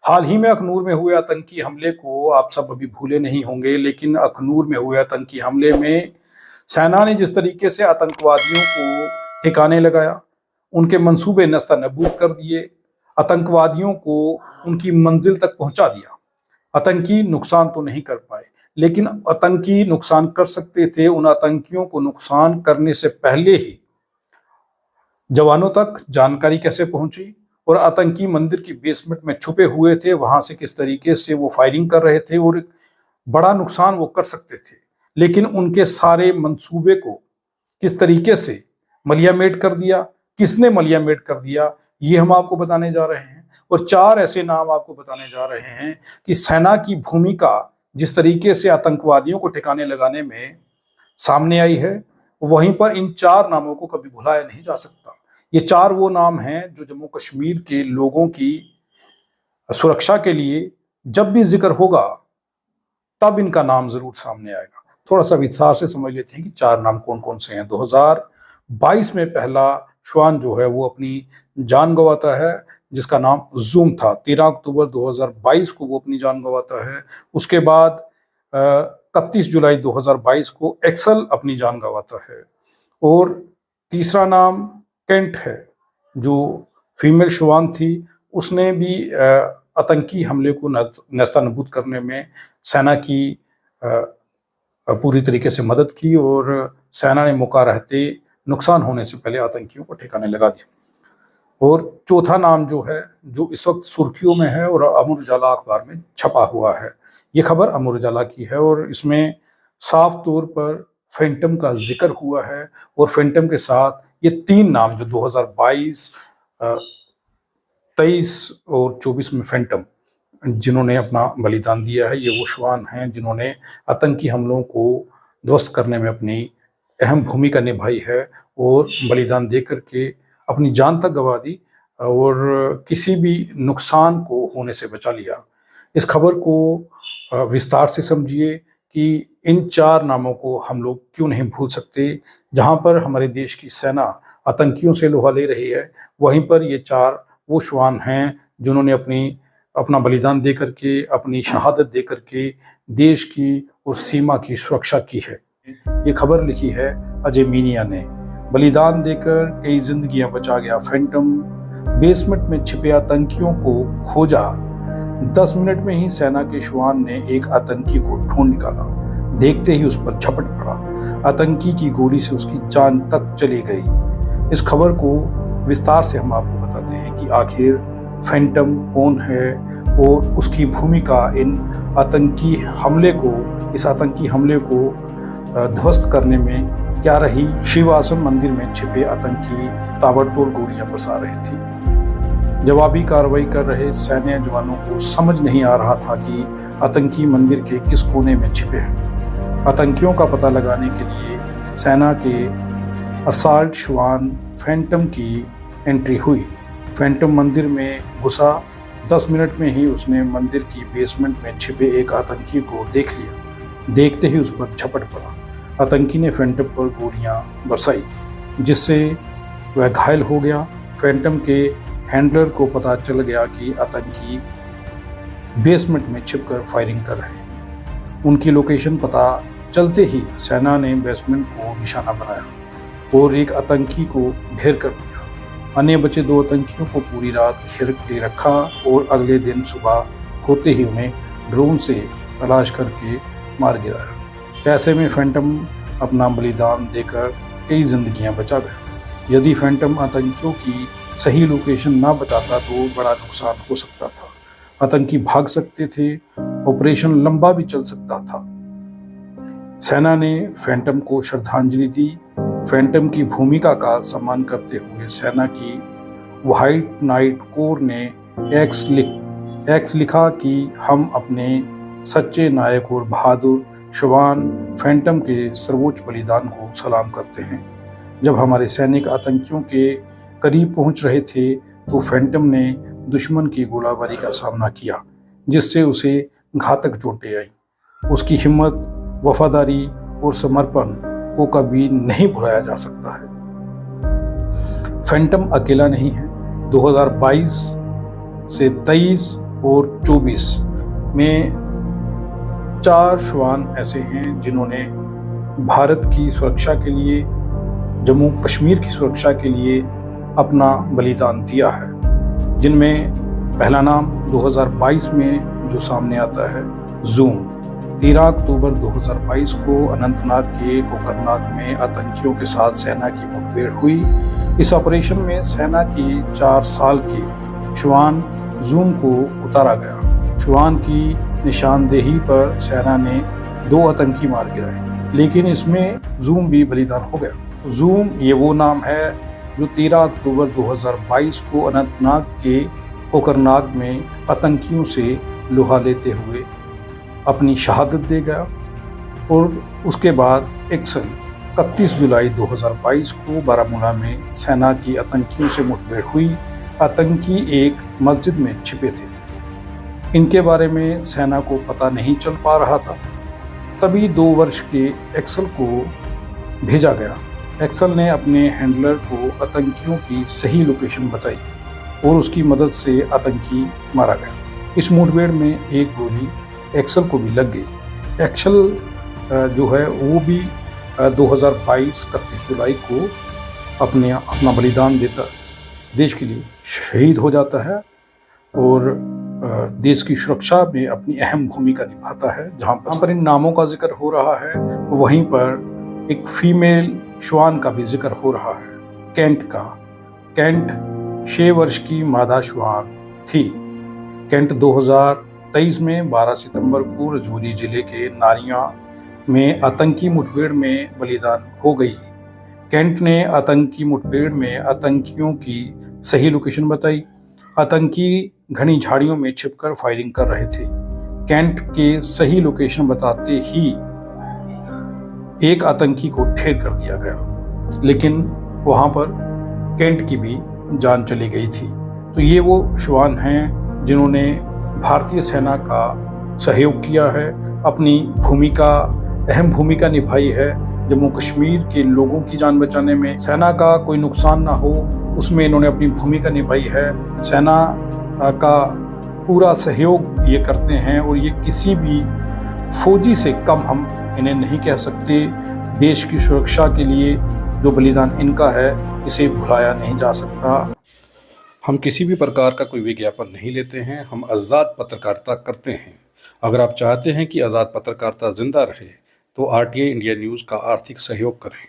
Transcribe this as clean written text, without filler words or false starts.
हाल ही में अखनूर में हुए आतंकी हमले को आप सब अभी भूले नहीं होंगे, लेकिन अखनूर में हुए आतंकी हमले में सेना ने जिस तरीके से आतंकवादियों को ठिकाने लगाया, उनके मंसूबे नस्तानबूद कर दिए, आतंकवादियों को उनकी मंजिल तक पहुंचा दिया। आतंकी नुकसान तो नहीं कर पाए, लेकिन आतंकी नुकसान कर सकते थे। उन आतंकियों को नुकसान करने से पहले ही जवानों तक जानकारी कैसे पहुंची और आतंकी मंदिर की बेसमेंट में छुपे हुए थे, वहां से किस तरीके से वो फायरिंग कर रहे थे और बड़ा नुकसान वो कर सकते थे। लेकिन उनके सारे मंसूबे को किस तरीके से मलियामेट कर दिया, किसने मलियामेट कर दिया, ये हम आपको बताने जा रहे हैं। और 4 ऐसे नाम आपको बताने जा रहे हैं कि सेना की भूमिका जिस तरीके से आतंकवादियों को ठिकाने लगाने में सामने आई है, वहीं पर इन 4 नामों को कभी भुलाया नहीं जा सकता। ये 4 वो नाम हैं जो जम्मू कश्मीर के लोगों की सुरक्षा के लिए जब भी जिक्र होगा तब इनका नाम जरूर सामने आएगा। थोड़ा सा विस्तार से समझ लेते हैं कि 4 नाम कौन कौन से हैं। 2022 में पहला श्वान जो है वो अपनी जान गंवाता है, जिसका नाम जूम था। 13 अक्टूबर 2022 को वो अपनी जान गंवाता है। उसके बाद 31 जुलाई 2022 को एक्सल अपनी जान गंवाता है। और तीसरा नाम केंट है, जो फीमेल श्वान थी। उसने भी आतंकी हमले को नेस्तनाबूद करने में सेना की पूरी तरीके से मदद की और सेना ने मौका रहते नुकसान होने से पहले आतंकियों को ठिकाने लगा दिया। और चौथा नाम जो है, जो इस वक्त सुर्खियों में है और अमर उजाला अखबार में छपा हुआ है, ये खबर अमर उजाला की है और इसमें साफ तौर पर फैंटम का जिक्र हुआ है। और फैंटम के साथ ये 3 नाम जो 2022, 23 और 24 में फैंटम जिन्होंने अपना बलिदान दिया है, ये वो श्वान हैं जिन्होंने आतंकी हमलों को ध्वस्त करने में अपनी अहम भूमिका निभाई है और बलिदान दे करके अपनी जान तक गंवा दी और किसी भी नुकसान को होने से बचा लिया। इस खबर को विस्तार से समझिए कि इन 4 नामों को हम लोग क्यों नहीं भूल सकते। जहां पर हमारे देश की सेना आतंकियों से लोहा ले रही है, वहीं पर ये 4 वो श्वान हैं जिन्होंने अपना बलिदान दे करके, अपनी शहादत दे करके देश की और सीमा की सुरक्षा की है। ये खबर लिखी है अजय मीनिया ने। बलिदान देकर कई जिंदगियां बचा गया फैंटम, बेसमेंट में छिपे आतंकियों को खोजा। 10 मिनट में ही सेना के श्वान ने एक आतंकी को ढूंढ निकाला। देखते ही उस पर झपट पड़ा। आतंकी की गोली से उसकी जान तक चली गई। इस खबर को विस्तार से हम आपको बताते हैं कि आखिर फैंटम कौन है और उसकी भूमिका इस आतंकी हमले को ध्वस्त करने में क्या रही। शिवासन मंदिर में छिपे आतंकी ताबड़तोड़ गोलियां बरसा रहे थे। जवाबी कार्रवाई कर रहे सैन्य जवानों को समझ नहीं आ रहा था कि आतंकी मंदिर के किस कोने में छिपे हैं। आतंकियों का पता लगाने के लिए सेना के असाल्ट श्वान फैंटम की एंट्री हुई। फैंटम मंदिर में घुसा। 10 मिनट में ही उसने मंदिर की बेसमेंट में छिपे एक आतंकी को देख लिया। देखते ही उस पर झपट पड़ा। आतंकी ने फैंटम पर गोलियां बरसाई, जिससे वह घायल हो गया। फैंटम के हैंडलर को पता चल गया कि आतंकी बेसमेंट में छिपकर फायरिंग कर रहे हैं। उनकी लोकेशन पता चलते ही सेना ने बेसमेंट को निशाना बनाया और एक आतंकी को ढेर कर दिया। अन्य बचे 2 आतंकियों को पूरी रात घेर के रखा और अगले दिन सुबह होते ही उन्हें ड्रोन से तलाश करके मार गिराया। ऐसे में फैंटम अपना बलिदान देकर कई जिंदगियां बचा गया। यदि फैंटम आतंकियों की सही लोकेशन ना बताता तो बड़ा नुकसान हो सकता था। आतंकी भाग सकते थे, ऑपरेशन लंबा भी चल सकता था। सेना ने फैंटम को श्रद्धांजलि दी। फैंटम की भूमिका का सम्मान करते हुए सेना की व्हाइट नाइट कोर ने एक्स लिखा कि हम अपने सच्चे नायक और बहादुर श्वान फैंटम के सर्वोच्च बलिदान को सलाम करते हैं। जब हमारे सैनिक आतंकियों के करीब पहुंच रहे थे तो फैंटम ने दुश्मन की गोलाबारी का सामना किया, जिससे उसे घातक चोटें आईं। उसकी हिम्मत, वफादारी और समर्पण को कभी नहीं भुलाया जा सकता है। फैंटम अकेला नहीं है। 2022 से 23 और 24 में 4 श्वान ऐसे हैं जिन्होंने भारत की सुरक्षा के लिए, जम्मू कश्मीर की सुरक्षा के लिए अपना बलिदान दिया है, जिनमें पहला नाम 2022 में जो सामने आता है जूम। 13 अक्टूबर 2022 को अनंतनाग के कोकरनाग में आतंकियों के साथ सेना की मुठभेड़ हुई। इस ऑपरेशन में सेना के 4 साल के श्वान जूम को उतारा गया। श्वान की निशानदेही पर सेना ने 2 आतंकी मार गिराए, लेकिन इसमें जूम भी बलिदान हो गया। जूम ये वो नाम है जो 13 अक्टूबर 2022 को अनंतनाग के कोकरनाग में आतंकियों से लोहा लेते हुए अपनी शहादत दे गया। और उसके बाद एक्शन 31 जुलाई 2022 को बारामूला में सेना की आतंकियों से मुठभेड़ हुई। आतंकी एक मस्जिद में छिपे थे। इनके बारे में सेना को पता नहीं चल पा रहा था। तभी 2 वर्ष के एक्सल को भेजा गया। एक्सल ने अपने हैंडलर को आतंकियों की सही लोकेशन बताई और उसकी मदद से आतंकी मारा गया। इस मुठभेड़ में एक गोली एक्सल को भी लग गई। एक्सल जो है वो भी 2022 31 जुलाई को अपना बलिदान देता देश के लिए शहीद हो जाता है और देश की सुरक्षा में अपनी अहम भूमिका निभाता है। जहाँ पर इन नामों का जिक्र हो रहा है, वहीं पर एक फीमेल श्वान का भी जिक्र हो रहा है, कैंट का। कैंट 6 वर्ष की मादा श्वान थी। कैंट 2023 में 12 सितंबर को रजौरी जिले के नारिया में आतंकी मुठभेड़ में बलिदान हो गई। कैंट ने आतंकी मुठभेड़ में आतंकियों की सही लोकेशन बताई। आतंकी घनी झाड़ियों में छिपकर फायरिंग कर रहे थे। कैंट के सही लोकेशन बताते ही एक आतंकी को ढेर कर दिया गया, लेकिन वहां पर कैंट की भी जान चली गई थी। तो ये वो श्वान हैं जिन्होंने भारतीय सेना का सहयोग किया है, अपनी अहम भूमिका निभाई है जम्मू कश्मीर के लोगों की जान बचाने में। सेना का कोई नुकसान ना हो उसमें इन्होंने अपनी भूमिका निभाई है। सेना का पूरा सहयोग ये करते हैं और ये किसी भी फौजी से कम हम इन्हें नहीं कह सकते। देश की सुरक्षा के लिए जो बलिदान इनका है, इसे भुलाया नहीं जा सकता। हम किसी भी प्रकार का कोई विज्ञापन नहीं लेते हैं, हम आज़ाद पत्रकारिता करते हैं। अगर आप चाहते हैं कि आज़ाद पत्रकारिता जिंदा रहे तो RTI इंडिया न्यूज़ का आर्थिक सहयोग करें।